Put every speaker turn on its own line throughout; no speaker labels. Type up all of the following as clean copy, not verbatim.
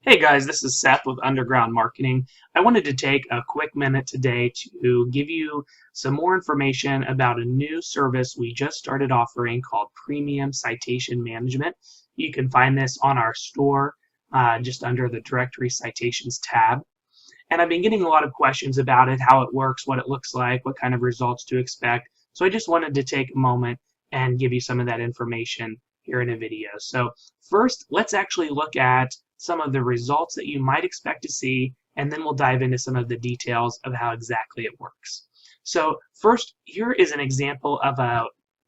Hey guys, this is Seth with Underground Marketing. I wanted to take a quick minute today to give you some more information about a new service we just started offering called Premium Citation Management. You can find this on our store just under the Directory Citations tab. And I've been getting a lot of questions about it, how it works, what it looks like, what kind of results to expect. So I just wanted to take a moment and give you some of that information here in a video. So first, let's actually look at some of the results that you might expect to see, and then we'll dive into some of the details of how exactly it works. So first, here is an example of a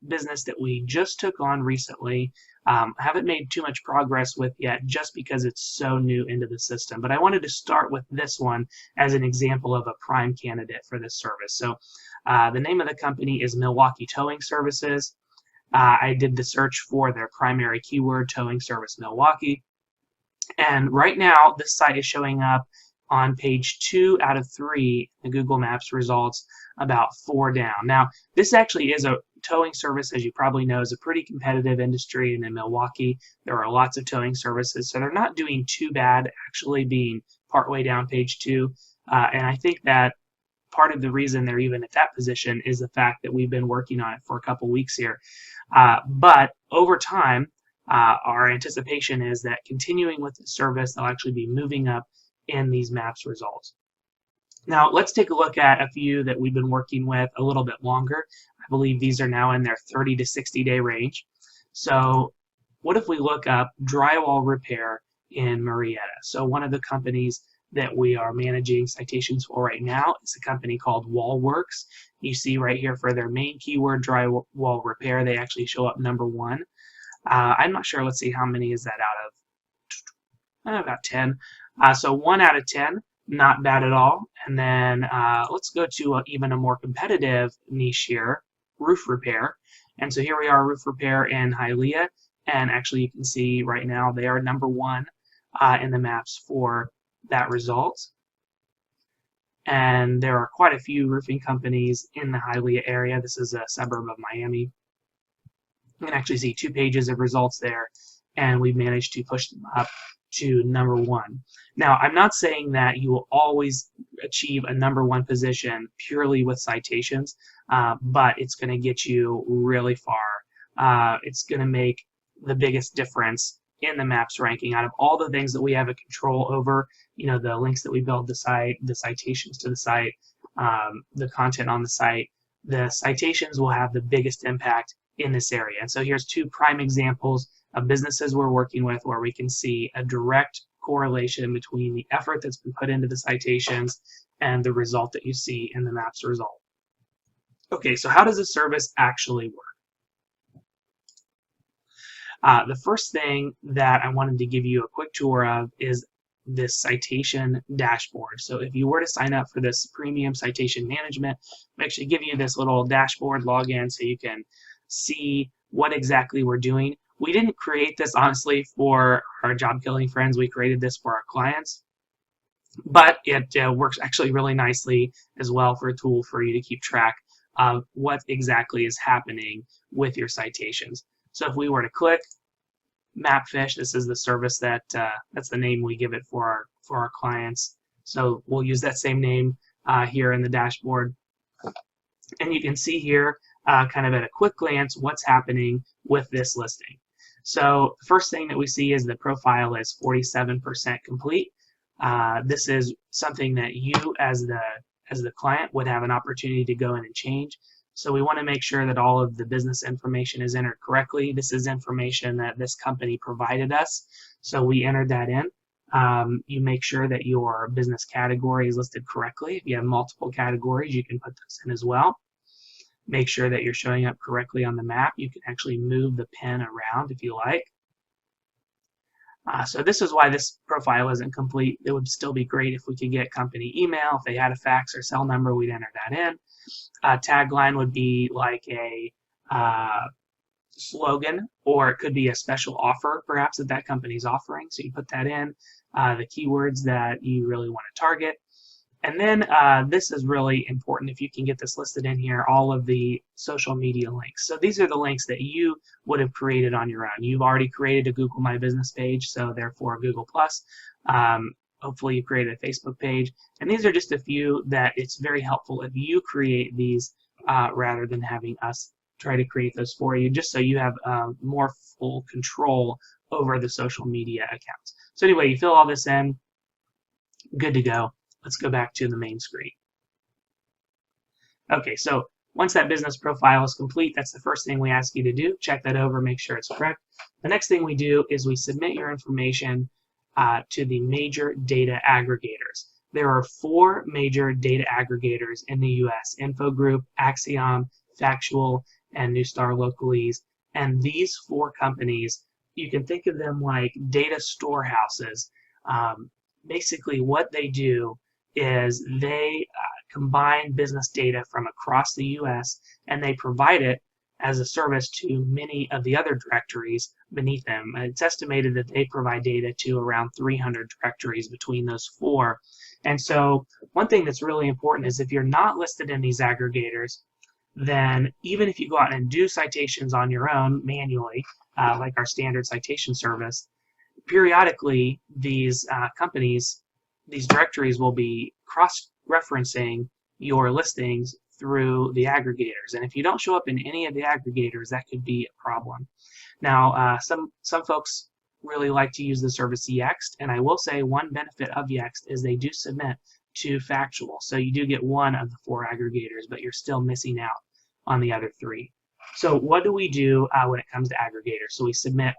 business that we just took on recently. Haven't made too much progress with yet just because it's so new into the system. But I wanted to start with this one as an example of a prime candidate for this service. So the name of the company is Milwaukee Towing Services. I did the search for their primary keyword, towing service Milwaukee. And right now, this site is showing up on page 2 out of 3 in Google Maps results, about 4 down. Now, this actually is a towing service, as you probably know, is a pretty competitive industry, and in Milwaukee, there are lots of towing services, so they're not doing too bad, actually being partway down page 2. And I think that part of the reason they're even at that position is the fact that we've been working on it for a couple weeks here. But over time, our anticipation is that continuing with the service, they'll actually be moving up in these maps results. Now, let's take a look at a few that we've been working with a little bit longer. I believe these are now in their 30 to 60 day range. So what if we look up drywall repair in Marietta? So one of the companies that we are managing citations for right now is a company called Wallworks. You see right here for their main keyword, drywall repair, they actually show up number 1. I'm not sure. Let's see, how many is that out of? About 10. So 1 out of 10, not bad at all. And then let's go to even a more competitive niche here, roof repair. And so here we are, roof repair in Hialeah. And actually, you can see right now they are number 1 in the maps for that result. And there are quite a few roofing companies in the Hialeah area. This is a suburb of Miami. You can actually see 2 pages of results there, and we've managed to push them up to number 1. Now, I'm not saying that you will always achieve a number 1 position purely with citations, but it's going to get you really far. It's going to make the biggest difference in the maps ranking. Out of all the things that we have a control over, the links that we build the site, the citations to the site, the content on the site, the citations will have the biggest impact in this area. And so here's 2 prime examples of businesses we're working with where we can see a direct correlation between the effort that's been put into the citations and the result that you see in the maps result. Okay, so how does the service actually work? The first thing that I wanted to give you a quick tour of is this citation dashboard. So if you were to sign up for this premium citation management, we actually give you this little dashboard login so you can see what exactly we're doing. We didn't create this, honestly, for our job killing friends. We created this for our clients. But it works actually really nicely as well for a tool for you to keep track of what exactly is happening with your citations. So if we were to click Mapfish, this is the service that that's the name we give it for our clients. So we'll use that same name here in the dashboard. And you can see here kind of at a quick glance what's happening with this listing. So the first thing that we see is the profile is 47% complete. This is something that you as the client would have an opportunity to go in and change. So we want to make sure that all of the business information is entered correctly. This is information that this company provided us, so we entered that in. You make sure that your business category is listed correctly. If you have multiple categories, you can put those in as well. Make sure that you're showing up correctly on the map. You can actually move the pen around if you like. So this is why this profile isn't complete. It would still be great if we could get company email. If they had a fax or cell number, we'd enter that in. Tagline would be like a slogan, or it could be a special offer perhaps that company's offering. So you put that in, the keywords that you really want to target. And then this is really important if you can get this listed in here, all of the social media links. So these are the links that you would have created on your own. You've already created a Google My Business page, so therefore Google+. Hopefully you created a Facebook page. And these are just a few that it's very helpful if you create these rather than having us try to create those for you, just so you have more full control over the social media accounts. So anyway, you fill all this in, good to go. Let's go back to the main screen. Okay, so once that business profile is complete, that's the first thing we ask you to do. Check that over, make sure it's correct. The next thing we do is we submit your information to the major data aggregators. There are 4 major data aggregators in the US: Infogroup, Axiom, Factual, and Neustar Localese. And these 4 companies, you can think of them like data storehouses. Basically what they do is they combine business data from across the US and they provide it as a service to many of the other directories beneath them. It's estimated that they provide data to around 300 directories between those 4. And so one thing that's really important is if you're not listed in these aggregators, then even if you go out and do citations on your own manually, like our standard citation service, periodically these companies, these directories will be cross-referencing your listings through the aggregators. And if you don't show up in any of the aggregators, that could be a problem. Now, some folks really like to use the service Yext, and I will say one benefit of Yext is they do submit to Factual. So you do get one of the 4 aggregators, but you're still missing out on the other 3. So what do we do when it comes to aggregators? So we submit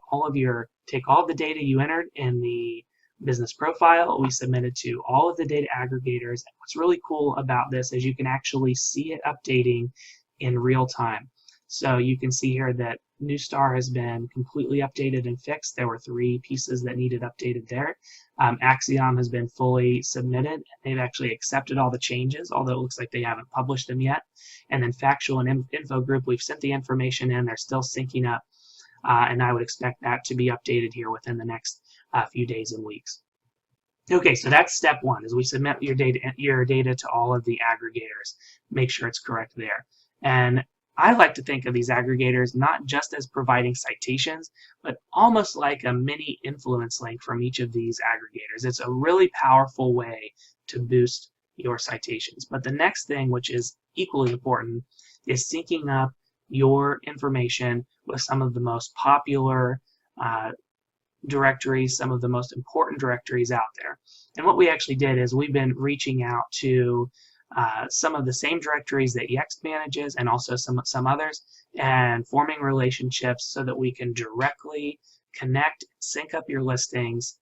take all the data you entered in the business profile, we submit it to all of the data aggregators. What's really cool about this is you can actually see it updating in real time. So you can see here that Neustar has been completely updated and fixed. There were 3 pieces that needed updated there. Axiom has been fully submitted. They've actually accepted all the changes, although it looks like they haven't published them yet. And then Factual and Infogroup, we've sent the information in. They're still syncing up, and I would expect that to be updated here within the next few days and weeks. Okay, so that's step 1, is we submit your data to all of the aggregators. Make sure it's correct there. And I like to think of these aggregators not just as providing citations, but almost like a mini influence link from each of these aggregators. It's a really powerful way to boost your citations. But the next thing, which is equally important, is syncing up your information with some of the most popular directories, some of the most important directories out there. And what we actually did is we've been reaching out to some of the same directories that Yext manages and also some others, and forming relationships so that we can directly connect, sync up your listings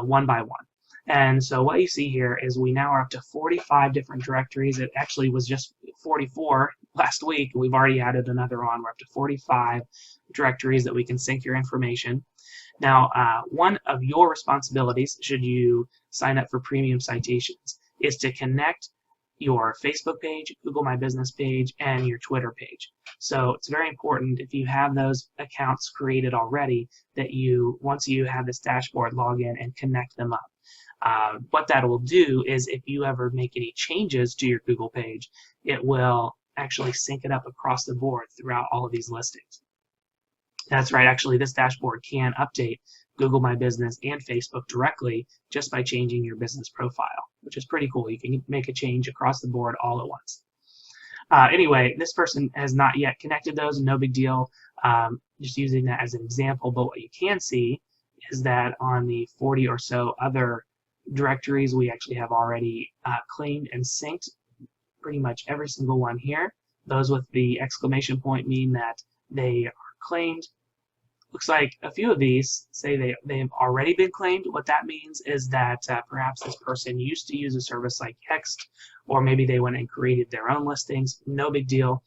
one by one. And so what you see here is we now are up to 45 different directories. It actually was just 44 last week. We've already added another on. We're up to 45 directories that we can sync your information. Now, one of your responsibilities, should you sign up for premium citations, is to connect your Facebook page, Google My Business page, and your Twitter page. So it's very important, if you have those accounts created already, that once you have this dashboard, log in and connect them up. What that will do is if you ever make any changes to your Google page, it will actually sync it up across the board throughout all of these listings. That's right, actually this dashboard can update Google My Business and Facebook directly just by changing your business profile, which is pretty cool. You can make a change across the board all at once. Anyway, this person has not yet connected those, no big deal. Just using that as an example, but what you can see is that on the 40 or so other directories we actually have already claimed and synced pretty much every single one here. Those with the exclamation point mean that they are claimed. Looks like a few of these say they have already been claimed. What that means is that perhaps this person used to use a service like Yext, or maybe they went and created their own listings. No big deal.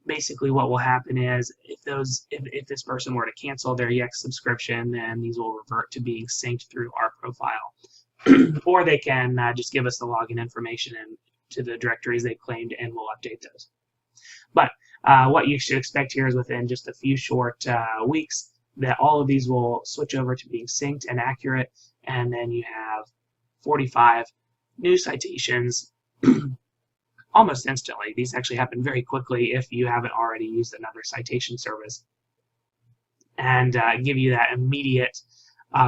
Basically what will happen is if this person were to cancel their Yext subscription, then these will revert to being synced through our profile. Or they can just give us the login information to the directories they claimed, and we'll update those. But what you should expect here is within just a few short weeks that all of these will switch over to being synced and accurate, and then you have 45 new citations almost instantly. These actually happen very quickly if you haven't already used another citation service, and give you that immediate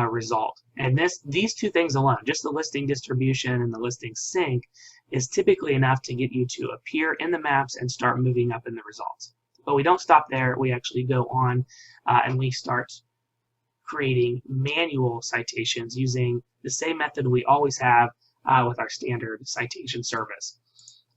result. And these two things alone, just the listing distribution and the listing sync, is typically enough to get you to appear in the maps and start moving up in the results. But we don't stop there. We actually go on and we start creating manual citations using the same method we always have with our standard citation service.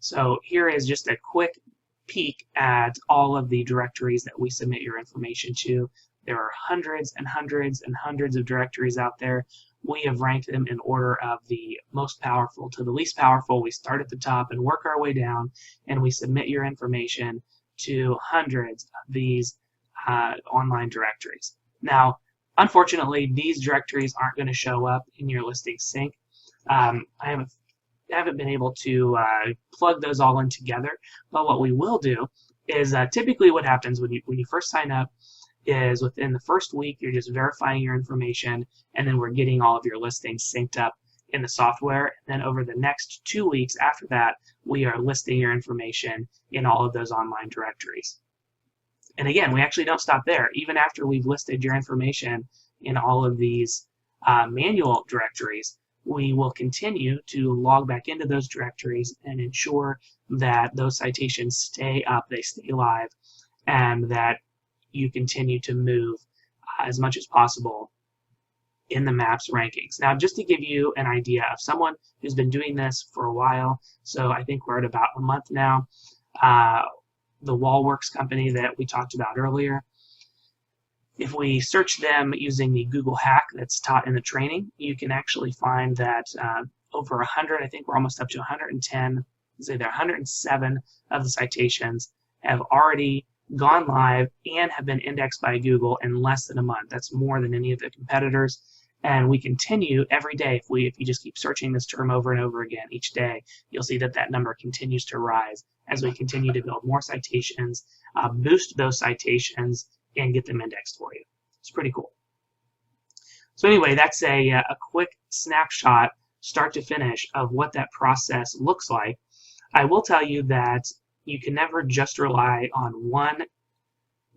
So here is just a quick peek at all of the directories that we submit your information to. There are hundreds and hundreds and hundreds of directories out there. We have ranked them in order of the most powerful to the least powerful. We start at the top and work our way down, and we submit your information to hundreds of these online directories. Now, unfortunately, these directories aren't going to show up in your listing sync. I haven't been able to plug those all in together, but what we will do is typically what happens when you first sign up is within the first week you're just verifying your information, and then we're getting all of your listings synced up in the software. And then over the next 2 weeks after that, we are listing your information in all of those online directories. And again, we actually don't stop there. Even after we've listed your information in all of these manual directories, we will continue to log back into those directories and ensure that those citations stay up, they stay live, and that you continue to move as much as possible in the maps rankings. Now, just to give you an idea of someone who's been doing this for a while, so I think we're at about a month now, the Wallworks company that we talked about earlier, if we search them using the Google hack that's taught in the training, you can actually find that over 100, I think we're almost up to 110, say there are 107 of the citations have already gone live and have been indexed by Google in less than a month. That's more than any of the competitors. And we continue every day. If you just keep searching this term over and over again each day, you'll see that that number continues to rise as we continue to build more citations, boost those citations, and get them indexed for you. It's pretty cool. So anyway, that's a quick snapshot, start to finish, of what that process looks like. I will tell you that you can never just rely on one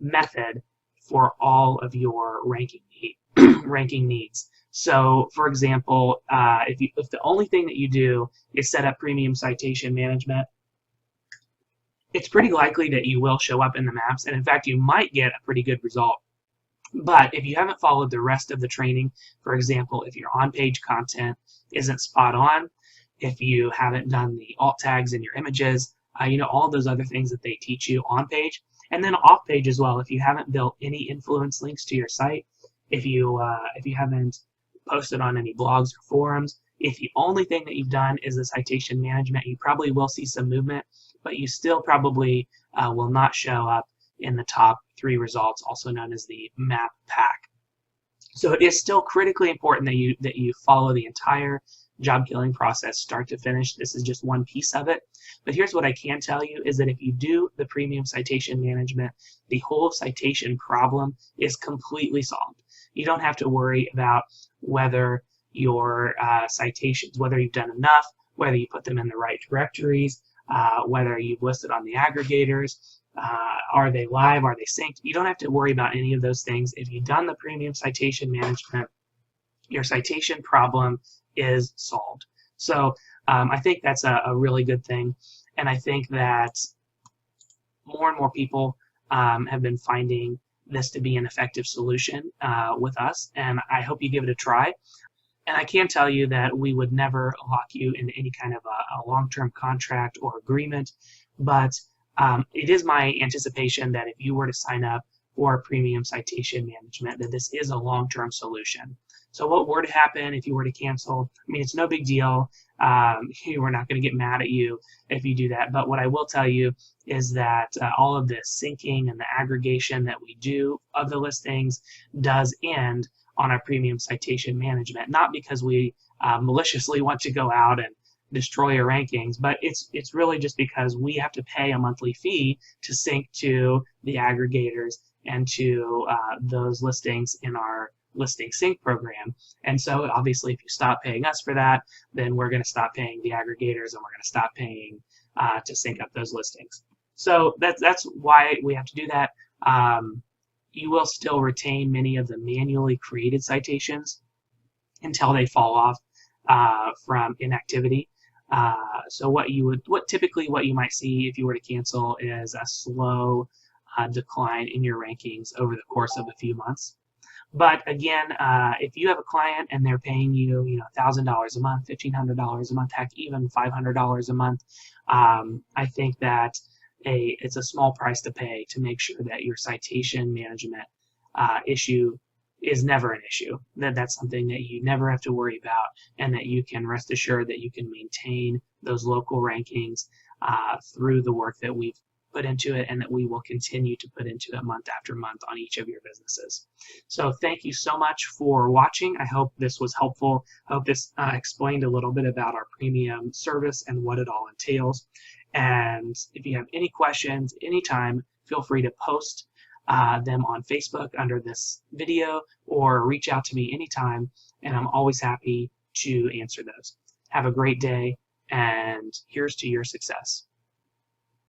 method for all of your ranking needs. So, for example, if the only thing that you do is set up premium citation management, it's pretty likely that you will show up in the maps, and in fact, you might get a pretty good result. But if you haven't followed the rest of the training, for example, if your on-page content isn't spot on, if you haven't done the alt tags in your images, all those other things that they teach you on page, and then off page as well. If you haven't built any influence links to your site, if you haven't posted on any blogs or forums, if the only thing that you've done is the citation management, you probably will see some movement, but you still probably will not show up in the top 3 results, also known as the map pack. So it is still critically important that you follow the entire job killing process, start to finish. This is just one piece of it. But here's what I can tell you is that if you do the premium citation management, the whole citation problem is completely solved. You don't have to worry about whether your citations, whether you've done enough, whether you put them in the right directories, whether you've listed on the aggregators, are they live, are they synced? You don't have to worry about any of those things. If you've done the premium citation management, your citation problem is solved. So I think that's a really good thing, and I think that more and more people have been finding this to be an effective solution with us, and I hope you give it a try. And I can tell you that we would never lock you into any kind of a long-term contract or agreement, but it is my anticipation that if you were to sign up for premium citation management, that this is a long-term solution. So what were to happen if you were to cancel? I mean, it's no big deal. We're not going to get mad at you if you do that. But what I will tell you is that all of the syncing and the aggregation that we do of the listings does end on our premium citation management, not because we maliciously want to go out and destroy your rankings, but it's really just because we have to pay a monthly fee to sync to the aggregators and to those listings in our listing sync program. And so obviously if you stop paying us for that, then we're going to stop paying the aggregators and we're going to stop paying to sync up those listings. So that's why we have to do that. You will still retain many of the manually created citations until they fall off from inactivity. So what you might see if you were to cancel is a slow decline in your rankings over the course of a few months. But again, if you have a client and they're paying you, $1,000 a month, $1,500 a month, heck, even $500 a month, I think that it's a small price to pay to make sure that your citation management issue is never an issue. That's something that you never have to worry about, and that you can rest assured that you can maintain those local rankings through the work that we've put into it and that we will continue to put into it month after month on each of your businesses. So thank you so much for watching. I hope this was helpful. I hope this explained a little bit about our premium service and what it all entails. And if you have any questions anytime, feel free to post them on Facebook under this video or reach out to me anytime, and I'm always happy to answer those. Have a great day, and here's to your success.